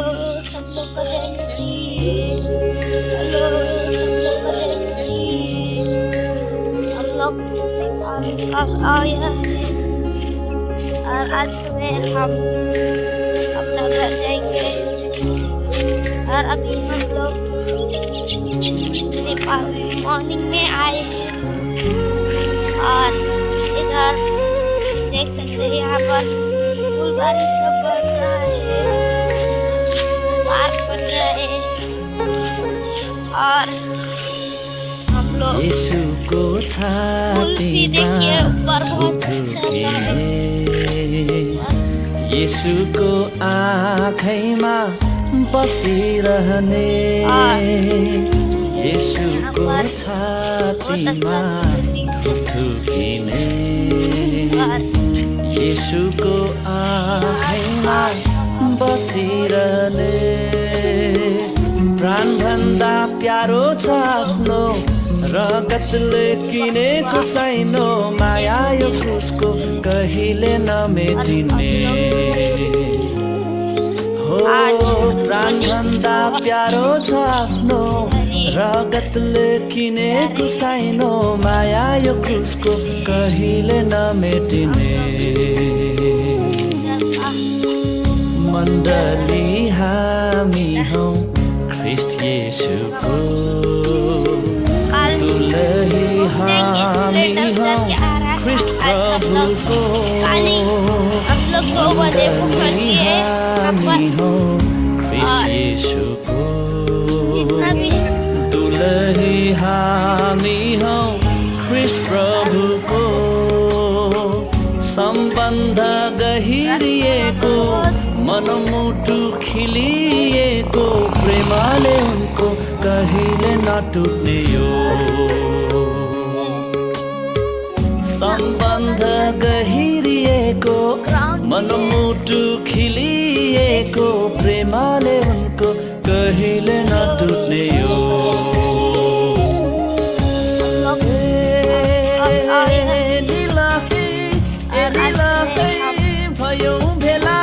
सब लोग का जय मसीह। हेलो सब लोग का जय मसीह। हम लोग कब आए हैं और आज सुबह हम अपना घर जाएंगे और अभी हम लोग नेपाल मॉर्निंग में आए हैं और इधर देख सकते हैं यहाँ पर फूल बारिश सब बढ़ रहा है, पार्क बन रहा है और हम लोग यीशु को फूल भी देखिए ऊपर बहुत अच्छा सा है। यीशु को आँखैमा बसिरहने यीशु को छातीमा थुकिने यीशु को आँखैमा बसिरहने प्राणभन्दा प्यारो छ आफ्नो रगतले किनेको साइनो माया यो क्रुसको कहिले नमेटिने हो प्राणभन्दा प्यारो छ आफ्नो रगतले किनेको साइनो माया यो क्रुसको कहिले नमेटिने मण्डली हामी हौँ ख्रिस्ट येशूको दुलही हामी हौँ ख्रिस्ट प्रभुको मण्डली हामी हौँ ख्रिस्ट येशूको दुलही हामी हौँ ख्रिस्ट प्रभुको सम्बन्ध गहिरिएको मनमुटु खिलिएको प्रेमले उनको कहिले नटुट्ने यो सम्बन्ध गहिरिएको मनमुटु खिलिएको प्रेमले उनको कहिले नटुट्ने यो भयो भेला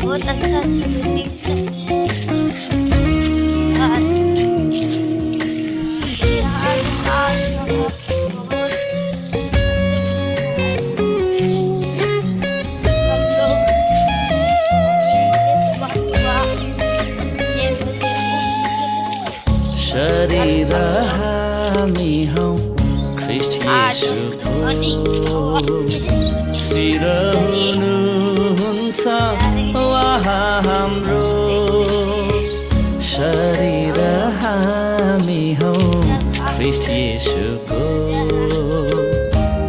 बहुत अच्छा अच्छा देख सकते हैं और यहाँ आज हम लोग सुबह सुबह 6 बजे शरीर हामी हौँ ख्रिस्ट येशूको शिर हुनुहुन्छ उहाँ हाम्रो शरीर हामी हौँ ख्रिस्ट येशूको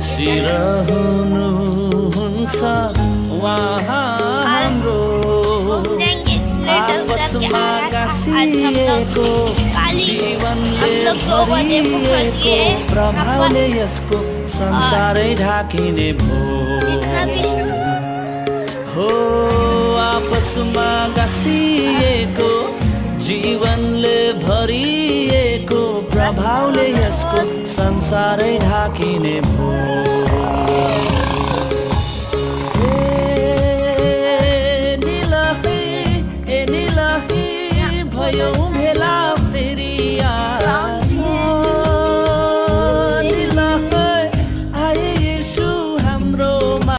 शिर हुनुहुन्छ उहाँ हाम्रो आपसमा गाँसिएको जीवनले भरिएको प्रभावले यसको संसारै ढाकिने भो हो आपसमा गाँसिएको जीवनले भरिएको प्रभावले यसको संसारै ढाकिने भो ए निलही भयो भेला